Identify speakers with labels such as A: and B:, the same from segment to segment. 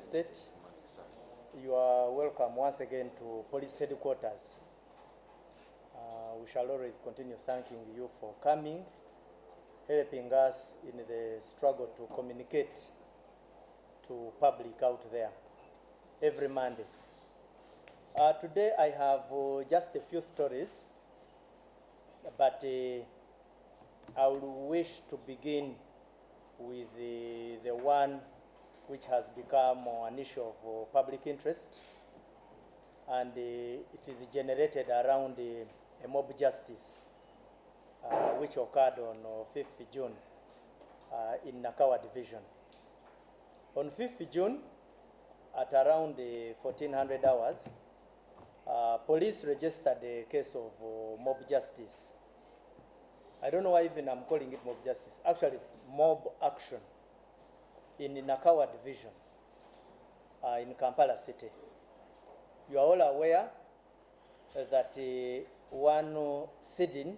A: Estate. You are welcome once again to Police Headquarters. We shall always continue thanking you for coming, helping us in the struggle to communicate to public out there every Monday. Today I have just a few stories, but I would wish to begin with the one which has become an issue of public interest, and it is generated around a mob justice which occurred on 5th June in Nakawa Division. On 5th June, at around 1400 hours, police registered a case of mob justice. I don't know why even I'm calling it mob justice. Actually, it's mob action in Nakawa Division in Kampala City. You are all aware that one Sydney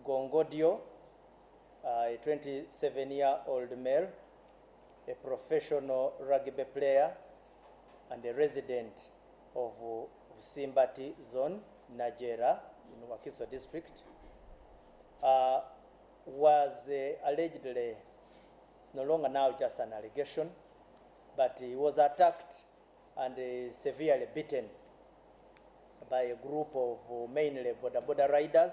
A: Gongodya, a 27-year-old male, a professional rugby player and a resident of Simbati Zone, Nigeria, in Wakiso district, was allegedly, it's no longer now just an allegation, but he was attacked and severely beaten by a group of mainly border riders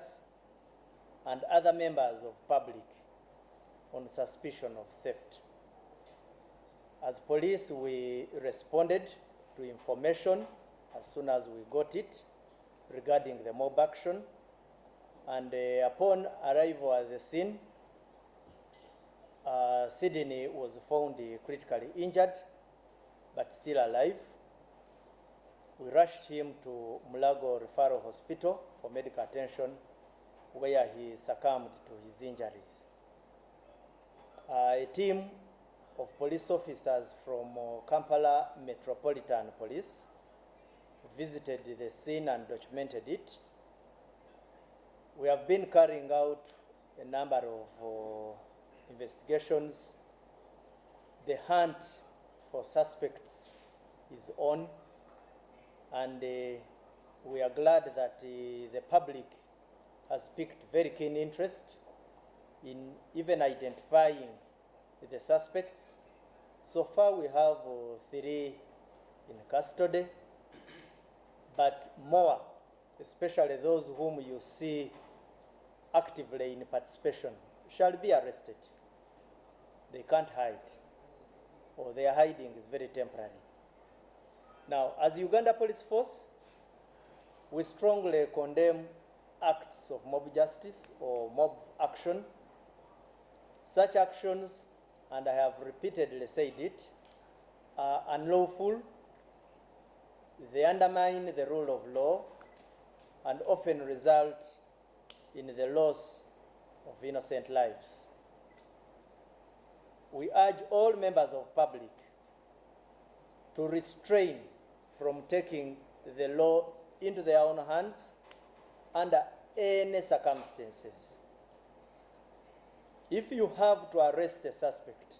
A: and other members of public on suspicion of theft. As police, we responded to information as soon as we got it regarding the mob action, and upon arrival at the scene, Sydney was found critically injured but still alive. We rushed him to Mulago Referral Hospital for medical attention, where he succumbed to his injuries. A team of police officers from Kampala Metropolitan Police visited the scene and documented it. We have been carrying out a number of investigations. The hunt for suspects is on, and we are glad that the public has picked very keen interest in even identifying the suspects. So far we have 3 in custody, but more, especially those whom you see actively in participation, shall be arrested. They can't hide, or their hiding is very temporary. Now, as Uganda Police Force, we strongly condemn acts of mob justice or mob action. Such actions, and I have repeatedly said it, are unlawful. They undermine the rule of law and often result in the loss of innocent lives. We urge all members of public to restrain from taking the law into their own hands under any circumstances. If you have to arrest a suspect,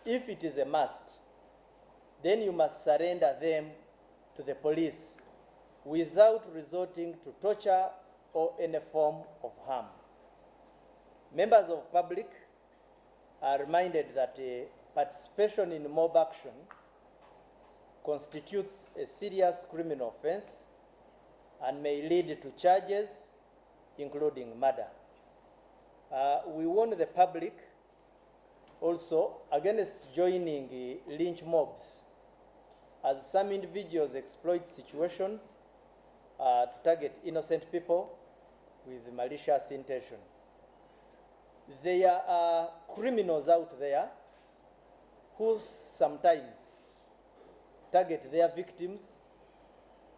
A: if it is a must, then you must surrender them to the police without resorting to torture or any form of harm. Members of public are reminded that participation in mob action constitutes a serious criminal offense and may lead to charges including murder. We warn the public also against joining lynch mobs, as some individuals exploit situations to target innocent people with malicious intention. There are criminals out there who sometimes target their victims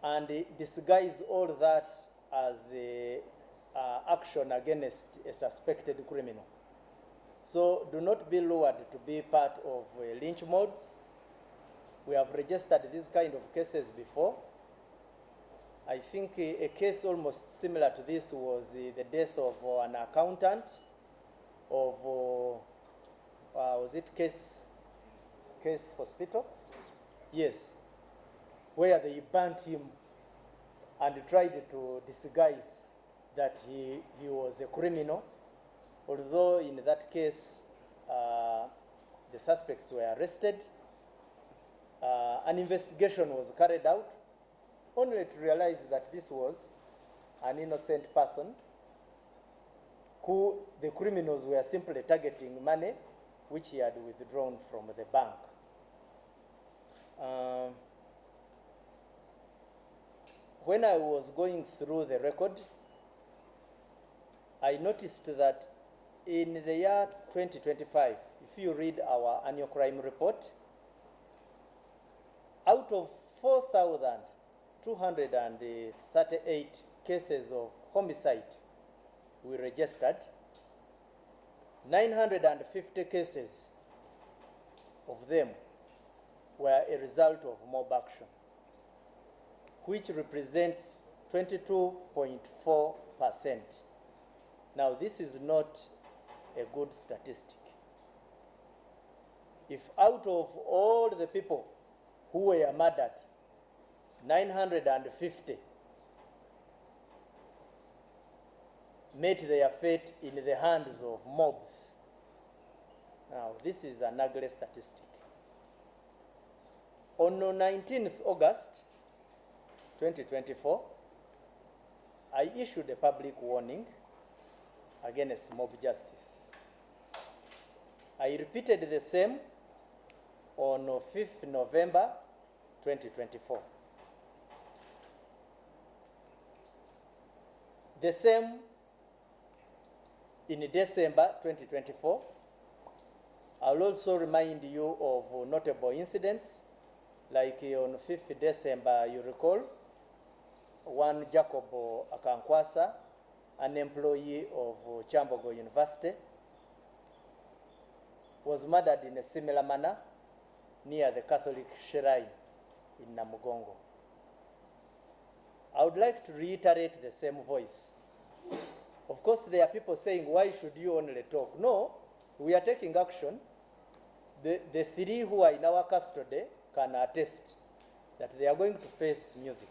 A: and disguise all that as action against a suspected criminal. So do not be lured to be part of a lynch mob. We have registered these kind of cases before. I think a case almost similar to this was the death of an accountant of, was it case case hospital. Yes, where they burnt him and tried to disguise that he was a criminal. Although in that case, the suspects were arrested, an investigation was carried out, only to realize that this was an innocent person who the criminals were simply targeting money which he had withdrawn from the bank. When I was going through the record, I noticed that in the year 2025, if you read our annual crime report, out of 4,238 cases of homicide we registered, 950 cases of them were a result of mob action, which represents 22.4%. Now, this is not a good statistic. If out of all the people who were murdered, 950 met their fate in the hands of mobs. Now, this is an ugly statistic. On 19th August 2024, I issued a public warning against mob justice. I repeated the same on 5th November 2024. The same in December 2024. I'll also remind you of notable incidents, like on 5th December, you recall, one Jacob Akankwasa, an employee of Chambogo University, was murdered in a similar manner near the Catholic shrine in Namugongo. I would like to reiterate the same voice. Of course, there are people saying, why should you only talk? No, we are taking action. The three who are in our custody can attest that they are going to face music.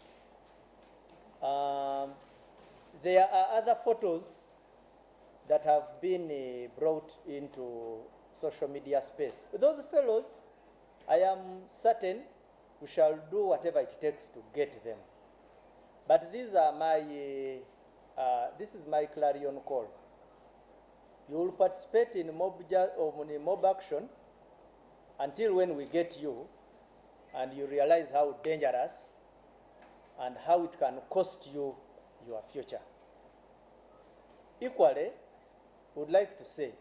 A: There are other photos that have been brought into social media space. Those fellows, I am certain we shall do whatever it takes to get them. But these are my, this is my clarion call. You will participate in mob action until when we get you and you realize how dangerous and how it can cost you your future. Equally, would like to say,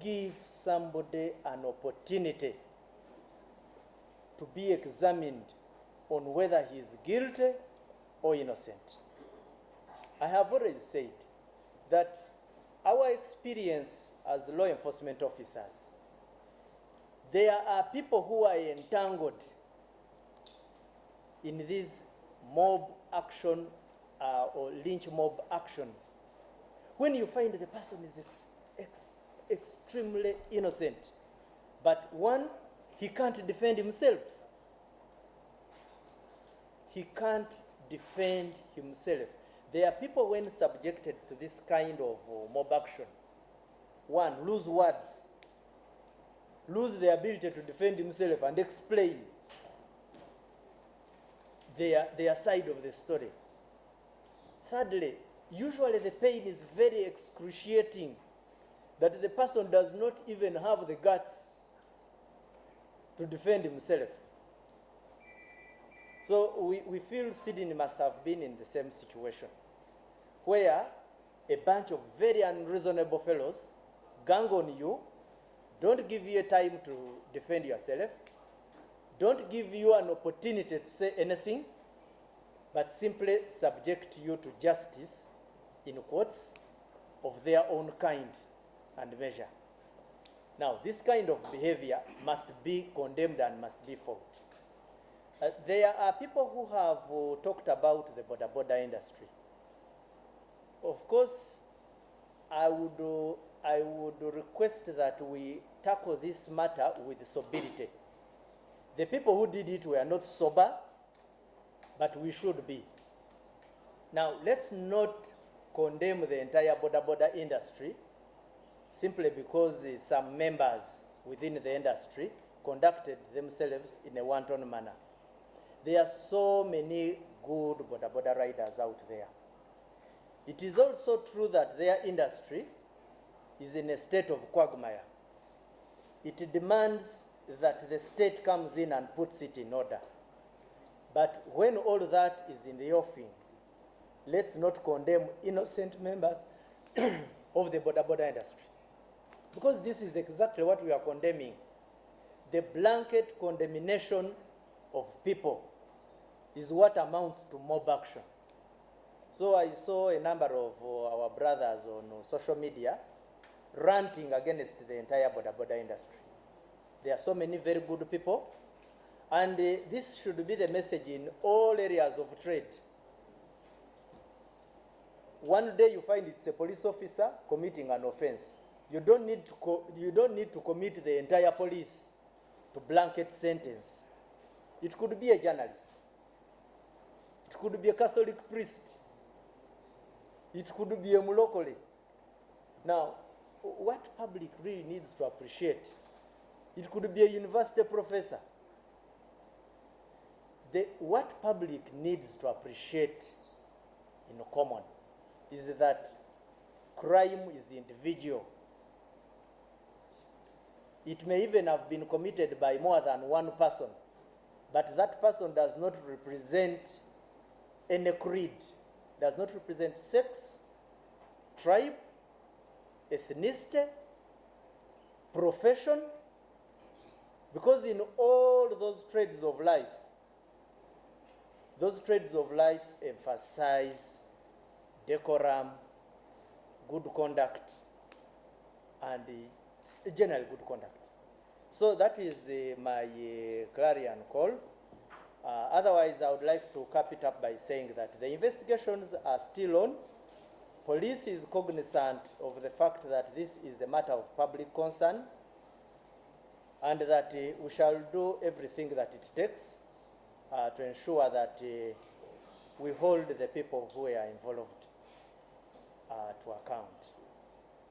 A: give somebody an opportunity to be examined on whether he is guilty or innocent. I have already said that our experience as law enforcement officers, there are people who are entangled in these mob action or lynch mob actions. When you find the person is extremely innocent, but one, he can't defend himself. He can't defend himself. There are people when subjected to this kind of mob action, one, lose words, lose the ability to defend himself and explain their side of the story. Thirdly, usually the pain is very excruciating that the person does not even have the guts to defend himself. So we feel Sydney must have been in the same situation, where a bunch of very unreasonable fellows gang on you, don't give you a time to defend yourself, don't give you an opportunity to say anything, but simply subject you to justice, in quotes, of their own kind and measure. Now, this kind of behavior must be condemned and must be fought. There are people who have talked about the border industry. Of course, I would I would request that we tackle this matter with sobriety. The people who did it were not sober, but we should be. Now, let's not condemn the entire border industry simply because some members within the industry conducted themselves in a wanton manner. There are so many good border riders out there. It is also true that their industry is in a state of quagmire. It demands that the state comes in and puts it in order. But when all that is in the offing, let's not condemn innocent members of the border industry. Because this is exactly what we are condemning. The blanket condemnation of people is what amounts to mob action. So I saw a number of our brothers on social media ranting against the entire border industry. There are so many very good people, and this should be the message in all areas of trade. One day you find it's a police officer committing an offense. You don't need to commit the entire police to blanket sentence. It could be a journalist. It could be a Catholic priest. It could be a mulokole. Now, what public really needs to appreciate, it could be a university professor. What public needs to appreciate in common is that crime is individual. It may even have been committed by more than one person, but that person does not represent any creed, does not represent sex, tribe, ethnicity, profession, because in all those trades of life emphasize decorum, good conduct, and general good conduct. So that is my clarion call. Otherwise, I would like to cap it up by saying that the investigations are still on. Police is cognizant of the fact that this is a matter of public concern, and that we shall do everything that it takes to ensure that we hold the people who are involved to account.